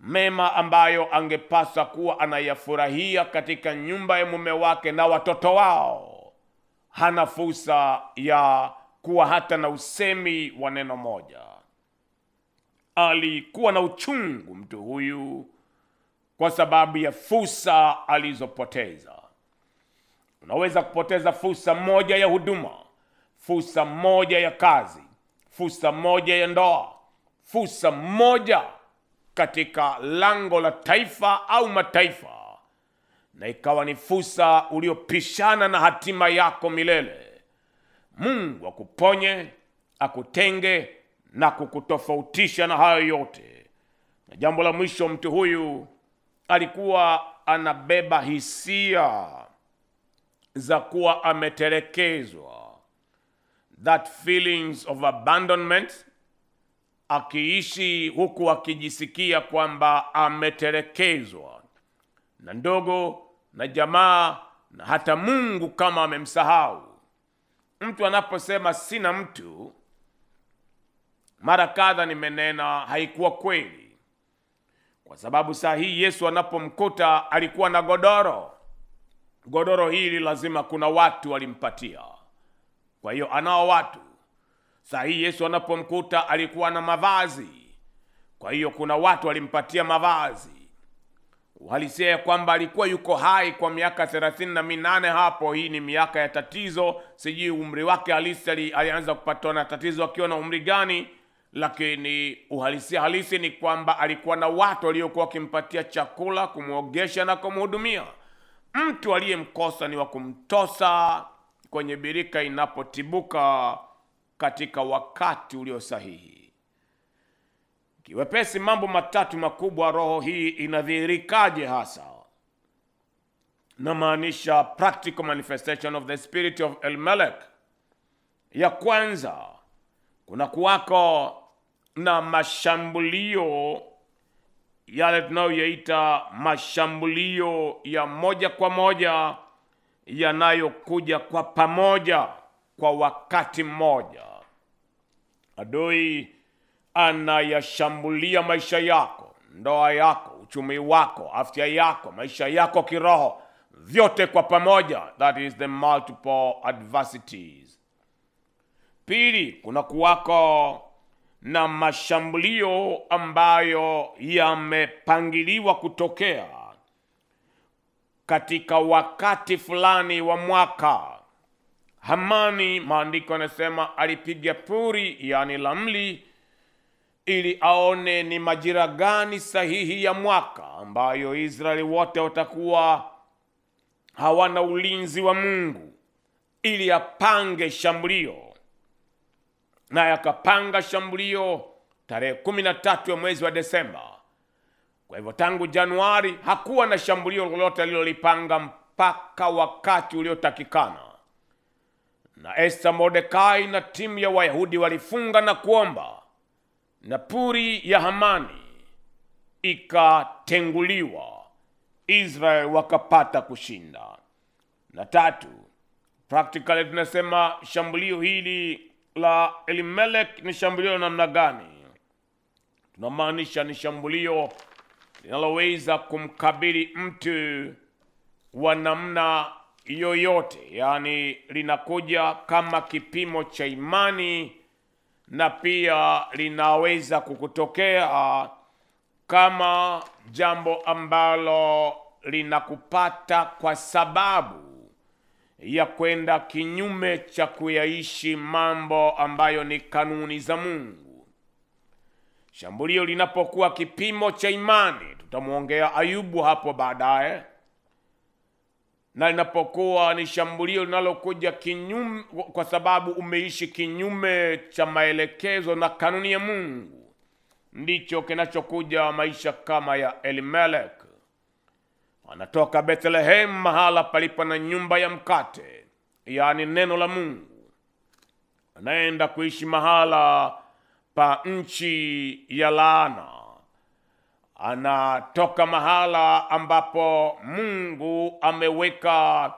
mema ambayo angepaswa kuwa anayafurahia katika nyumba ya mume wake na watoto wao, hana fursa ya kuwa hata na usemi wa neno moja. Alikuwa na uchungu mtu huyu kwa sababu ya fursa alizopoteza. Unaweza kupoteza fursa moja ya huduma, fursa moja ya kazi, fursa moja ya ndoa, fursa moja katika lango la taifa au mataifa, na ikawa ni fursa uliopishana na hatima yako milele. Mungu akuponye, akutenge na kukutofautisha na hayo yote. Na jambo la mwisho, mtu huyu alikuwa anabeba hisia za kuwa ametelekezwa, that feelings of abandonment, akiishi huku akijisikia kwamba ametelekezwa na ndogo na jamaa na hata Mungu kama amemsahau. Mtu anaposema sina mtu, mara kadha nimenena, haikuwa kweli. Kwa sababu saa hii Yesu anapomkuta alikuwa na godoro. Godoro hili lazima kuna watu walimpatia. Kwa hiyo anao watu. Saa hii Yesu anapomkuta alikuwa na mavazi. Kwa hiyo kuna watu walimpatia mavazi. Uhalisia kwamba alikuwa yuko hai kwa miaka 38 hapo. Hii ni miaka ya tatizo. Sijui umri wake halisi alianza kupatwa na tatizo akiwa na umri gani. Lakini uhalisia halisi ni kwamba alikuwa na watu waliokuwa wakimpatia chakula, kumwogesha na kumhudumia. Mtu aliyemkosa ni wa kumtosa kwenye birika inapotibuka katika wakati ulio sahihi. Kiwepesi, mambo matatu makubwa roho hii inadhihirikaje hasa? Namaanisha practical manifestation of the spirit of Elimelech. Ya kwanza, kuna kuwako na mashambulio yale tunayoyaita mashambulio ya moja kwa moja yanayokuja kwa pamoja kwa wakati mmoja. Adui anayashambulia maisha yako, ndoa yako, uchumi wako, afya yako, maisha yako kiroho, vyote kwa pamoja. That is the multiple adversities. Pili, kuna kuwako na mashambulio ambayo yamepangiliwa kutokea katika wakati fulani wa mwaka. Hamani, maandiko yanasema, alipiga puri, yani lamli, ili aone ni majira gani sahihi ya mwaka ambayo Israeli wote watakuwa hawana ulinzi wa Mungu, ili apange shambulio. Na yakapanga shambulio tarehe 13 ya mwezi wa Desemba. Kwa hivyo tangu Januari hakuwa na shambulio lolote alilolipanga mpaka wakati uliotakikana. Na Esther, Mordekai na timu ya Wayahudi walifunga na kuomba, na puri ya Hamani ikatenguliwa. Israel wakapata kushinda. Na tatu, practically tunasema shambulio hili la Elimelech ni shambulio namna gani? Tunamaanisha ni shambulio linaloweza kumkabili mtu wa namna yoyote. Yani linakuja kama kipimo cha imani, na pia linaweza kukutokea kama jambo ambalo linakupata kwa sababu ya kwenda kinyume cha kuyaishi mambo ambayo ni kanuni za Mungu. Shambulio linapokuwa kipimo cha imani, tutamuongea Ayubu hapo baadaye, na linapokuwa ni shambulio linalokuja kinyume kwa sababu umeishi kinyume cha maelekezo na kanuni ya Mungu, ndicho kinachokuja maisha kama ya Elimelech. Anatoka Bethlehem, mahala palipo na nyumba ya mkate, yani neno la Mungu. Anaenda kuishi mahala pa nchi ya laana. Anatoka mahala ambapo Mungu ameweka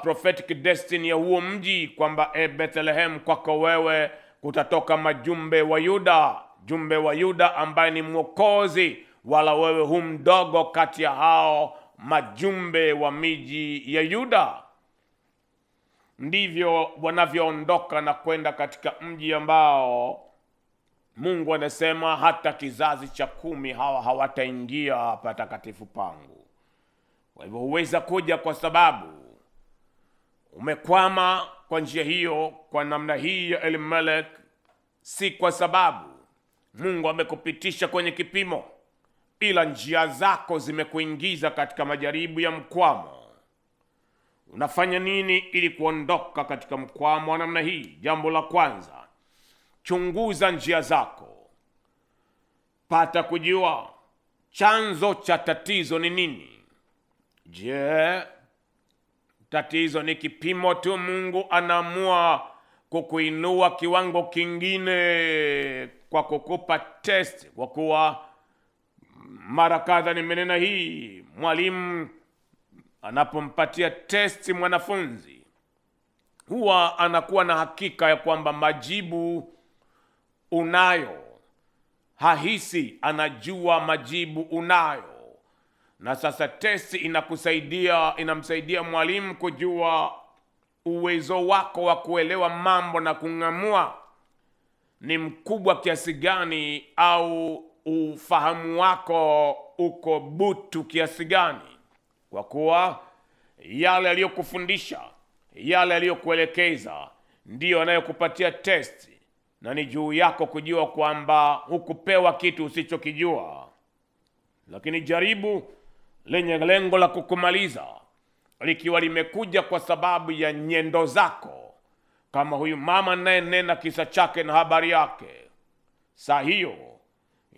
prophetic destiny ya huo mji, kwamba Bethlehem, kwako wewe kutatoka majumbe wa Yuda. Jumbe wa Yuda ambaye ni mwokozi, wala wewe hu mdogo kati ya hao majumbe wa miji ya Yuda. Ndivyo wanavyoondoka na kwenda katika mji ambao Mungu anasema hata kizazi cha 10 hawa hawataingia patakatifu pangu. Kwa hivyo huweza kuja kwa sababu umekwama kwa njia hiyo, kwa namna hii ya Elimelech, si kwa sababu Mungu amekupitisha kwenye kipimo, ila njia zako zimekuingiza katika majaribu ya mkwamo. Unafanya nini ili kuondoka katika mkwamo wa namna hii? Jambo la kwanza, chunguza njia zako. Pata kujua chanzo cha tatizo ni nini. Je, tatizo ni kipimo tu Mungu anaamua kukuinua kiwango kingine kwa kukupa test? Kwa kuwa mara kadha nimenena hii, mwalimu anapompatia testi mwanafunzi, huwa anakuwa na hakika ya kwamba majibu unayo. Hahisi, anajua majibu unayo. Na sasa testi inamsaidia mwalimu kujua uwezo wako wa kuelewa mambo na kung'amua ni mkubwa kiasi gani, au ufahamu wako uko butu kiasi gani. Kwa kuwa yale aliyokufundisha, yale aliyokuelekeza ndiyo anayokupatia testi, na ni juu yako kujua kwamba hukupewa kitu usichokijua. Lakini jaribu lenye lengo la kukumaliza likiwa limekuja kwa sababu ya nyendo zako, kama huyu mama naye nena kisa chake na habari yake, saa hiyo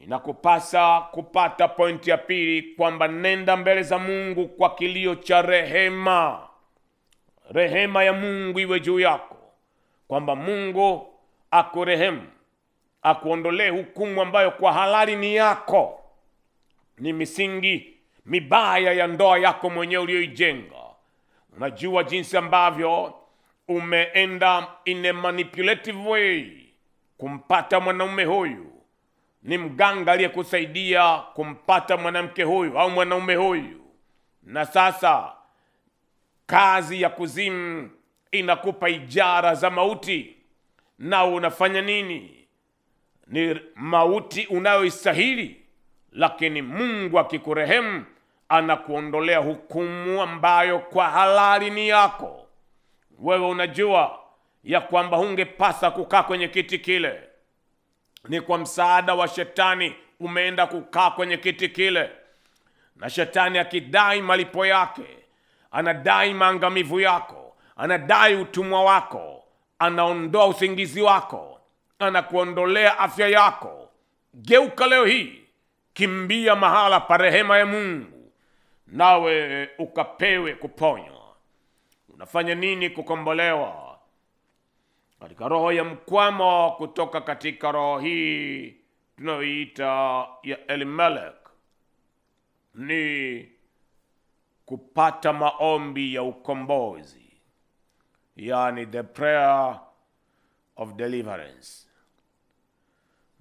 inakupasa kupata pointi ya pili, kwamba nenda mbele za Mungu kwa kilio cha rehema. Rehema ya Mungu iwe juu yako, kwamba Mungu akurehemu, akuondolee hukumu ambayo kwa halali ni yako. Ni misingi mibaya ya ndoa yako mwenyewe uliyoijenga. Unajua jinsi ambavyo umeenda in a manipulative way kumpata mwanaume huyu. Ni mganga aliyekusaidia kumpata mwanamke huyu au mwanaume huyu, na sasa kazi ya kuzimu inakupa ijara za mauti. Na unafanya nini? Ni mauti unayoistahili, lakini Mungu akikurehemu anakuondolea hukumu ambayo kwa halali ni yako. Wewe unajua ya kwamba hungepasa kukaa kwenye kiti kile. Ni kwa msaada wa shetani umeenda kukaa kwenye kiti kile, na shetani akidai malipo yake, anadai maangamivu yako, anadai utumwa wako, anaondoa usingizi wako, anakuondolea afya yako. Geuka leo hii, kimbia mahala pa rehema ya Mungu, nawe ukapewe kuponywa. Unafanya nini kukombolewa katika roho ya mkwamo kutoka katika roho hii tunayoita ya Elimelech? Ni kupata maombi ya ukombozi, yani the prayer of deliverance.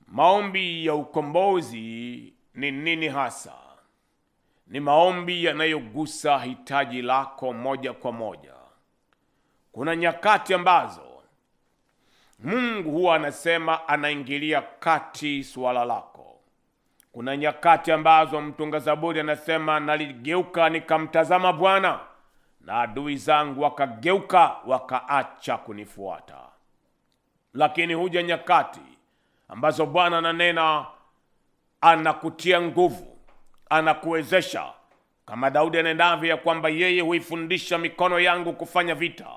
Maombi ya ukombozi ni nini hasa? Ni maombi yanayogusa hitaji lako moja kwa moja. Kuna nyakati ambazo Mungu huwa anasema anaingilia kati swala lako. Kuna nyakati ambazo mtunga Zaburi anasema, naligeuka nikamtazama Bwana, na adui zangu wakageuka wakaacha kunifuata. Lakini huja nyakati ambazo Bwana ananena, anakutia nguvu, anakuwezesha, kama Daudi anendavyo ya kwamba yeye huifundisha mikono yangu kufanya vita,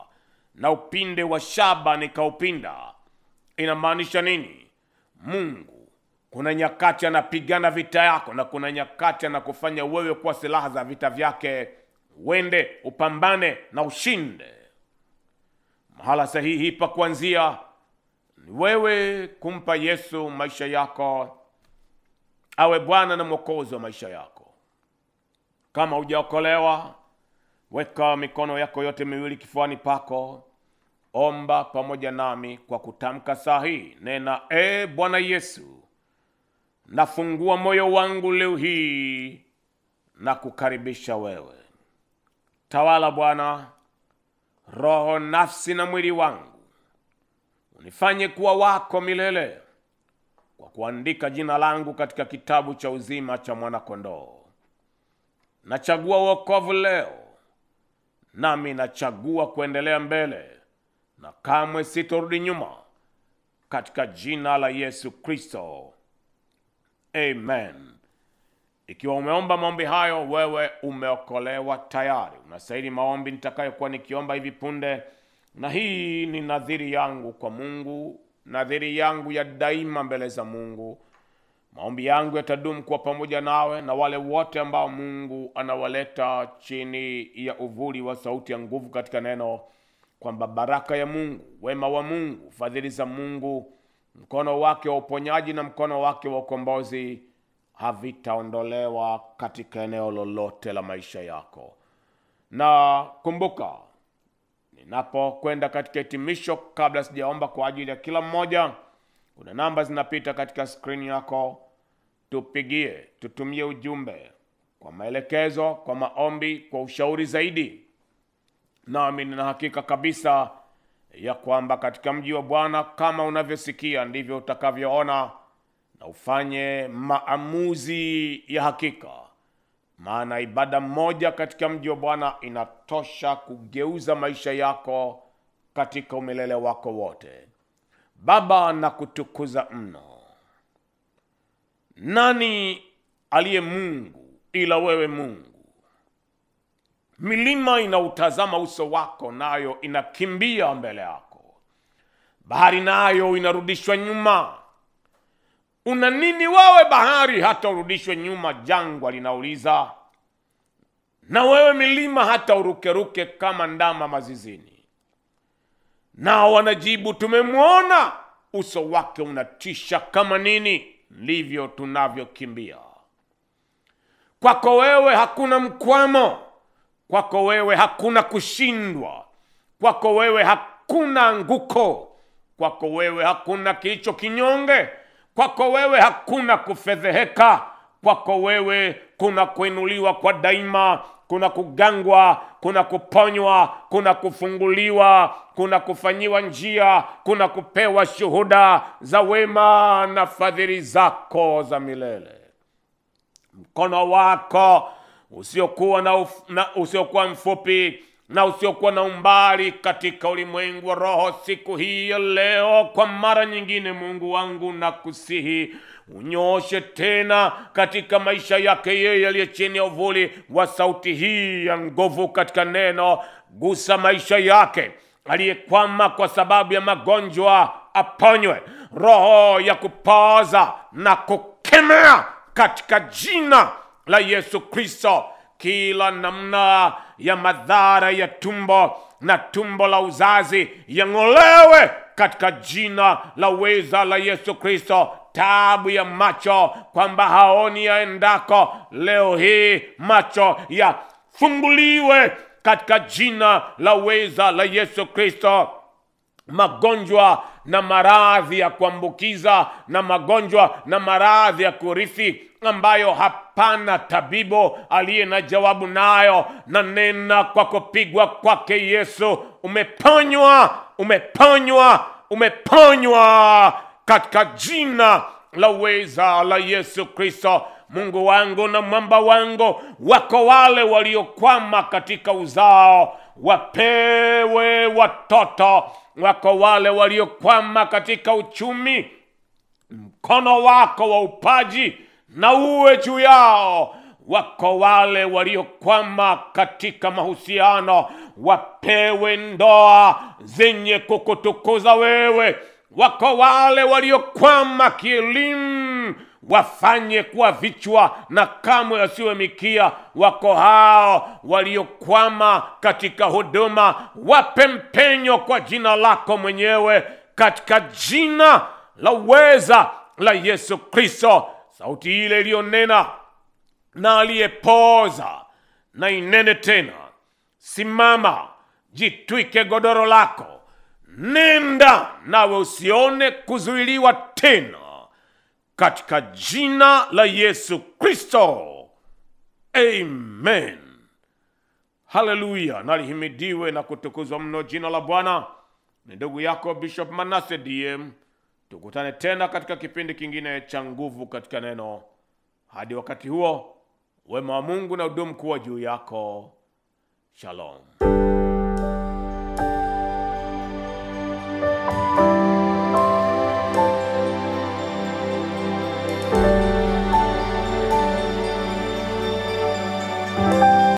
na upinde wa shaba nikaupinda. Inamaanisha nini? Mungu kuna nyakati anapigana vita yako, na kuna nyakati anakufanya wewe kuwa silaha za vita vyake, wende upambane na ushinde. Mahala sahihi pa kuanzia ni wewe kumpa Yesu maisha yako, awe Bwana na Mwokozi wa maisha yako. Kama hujaokolewa, weka mikono yako yote miwili kifuani pako. Omba pamoja nami kwa kutamka sahihi. Nena, Bwana Yesu, nafungua moyo wangu leo hii na kukaribisha wewe. Tawala Bwana, roho, nafsi na mwili wangu. Unifanye kuwa wako milele, kwa kuandika jina langu katika kitabu cha uzima cha mwana kondoo. Nachagua wokovu leo, nami nachagua kuendelea mbele, na kamwe sitorudi nyuma, katika jina la Yesu Kristo. Amen. Ikiwa umeomba maombi hayo, wewe umeokolewa tayari. Unastahili maombi nitakayokuwa nikiomba hivi punde. Na hii ni nadhiri yangu kwa Mungu, nadhiri yangu ya daima mbele za Mungu. Maombi yangu yatadumu kuwa pamoja nawe na wale wote ambao Mungu anawaleta chini ya uvuli wa sauti ya nguvu katika neno, kwamba baraka ya Mungu, wema wa Mungu, fadhili za Mungu, mkono wake wa uponyaji na mkono wake wa ukombozi havitaondolewa katika eneo lolote la maisha yako. Na kumbuka, ninapokwenda katika hitimisho, kabla sijaomba kwa ajili ya kila mmoja, kuna namba zinapita katika screen yako. Tupigie, tutumie ujumbe kwa maelekezo, kwa maombi, kwa ushauri zaidi. Nami nina hakika kabisa ya kwamba katika mji wa Bwana, kama unavyosikia ndivyo utakavyoona, na ufanye maamuzi ya hakika. Maana ibada moja katika mji wa Bwana inatosha kugeuza maisha yako katika umilele wako wote. Baba, nakutukuza mno. Nani aliye Mungu ila wewe Mungu? Milima inautazama uso wako, nayo inakimbia mbele yako. Bahari nayo inarudishwa nyuma. Una nini wewe bahari hata urudishwe nyuma? Jangwa linauliza. Na wewe milima hata urukeruke kama ndama mazizini. Nao wanajibu, tumemwona. Uso wake unatisha kama nini. Ndivyo tunavyokimbia. Kwako wewe hakuna mkwamo. Kwako wewe hakuna kushindwa. Kwako wewe hakuna anguko. Kwako wewe hakuna kilicho kinyonge. Kwako wewe hakuna kufedheheka. Kwako wewe kuna kuinuliwa kwa daima, kuna kugangwa, kuna kuponywa, kuna kufunguliwa, kuna kufanyiwa njia, kuna kupewa shuhuda za wema na fadhili zako za milele. Mkono wako usiokuwa mfupi na usiokuwa na umbali katika ulimwengu wa roho siku hii ya leo, kwa mara nyingine Mungu wangu nakusihi unyooshe tena katika maisha yake yeye aliye chini ya uvuli wa sauti hii ya nguvu katika neno. Gusa maisha yake. Aliyekwama kwa sababu ya magonjwa aponywe. Roho ya kupoza na kukemea katika jina la Yesu Kristo. Kila namna ya madhara ya tumbo na tumbo la uzazi yang'olewe katika jina la uweza la Yesu Kristo. Tabu ya macho kwamba haoni yaendako, leo hii macho yafunguliwe katika jina la uweza la Yesu Kristo. Magonjwa na maradhi ya kuambukiza na magonjwa na maradhi ya kurithi ambayo hapana tabibu aliye na jawabu nayo, na nena kwa kupigwa kwake Yesu umeponywa, umeponywa, umeponywa katika jina la uweza la Yesu Kristo. Mungu wangu na mwamba wangu, wako wale waliokwama katika uzao, wapewe watoto. Wako wale waliokwama katika uchumi, mkono wako wa upaji na uwe juu yao. Wako wale waliokwama katika mahusiano, wapewe ndoa zenye kukutukuza wewe. Wako wale waliokwama kielimu, wafanye kuwa vichwa na kamwe wasiwe mikia. Wako hao waliokwama katika huduma, wape mpenyo kwa jina lako mwenyewe, katika jina la uweza la Yesu Kristo. Sauti ile iliyonena na aliyepoza na inene tena. Simama, jitwike godoro lako, nenda nawe usione kuzuiliwa tena, katika jina la Yesu Kristo. Amen. Haleluya. Nalihimidiwe na kutukuzwa mno jina la Bwana. Ni ndugu yako Bishop Manasseh DM. Tukutane tena katika kipindi kingine cha nguvu katika neno. Hadi wakati huo, wema wa Mungu na udumu kuwa juu yako. Shalom.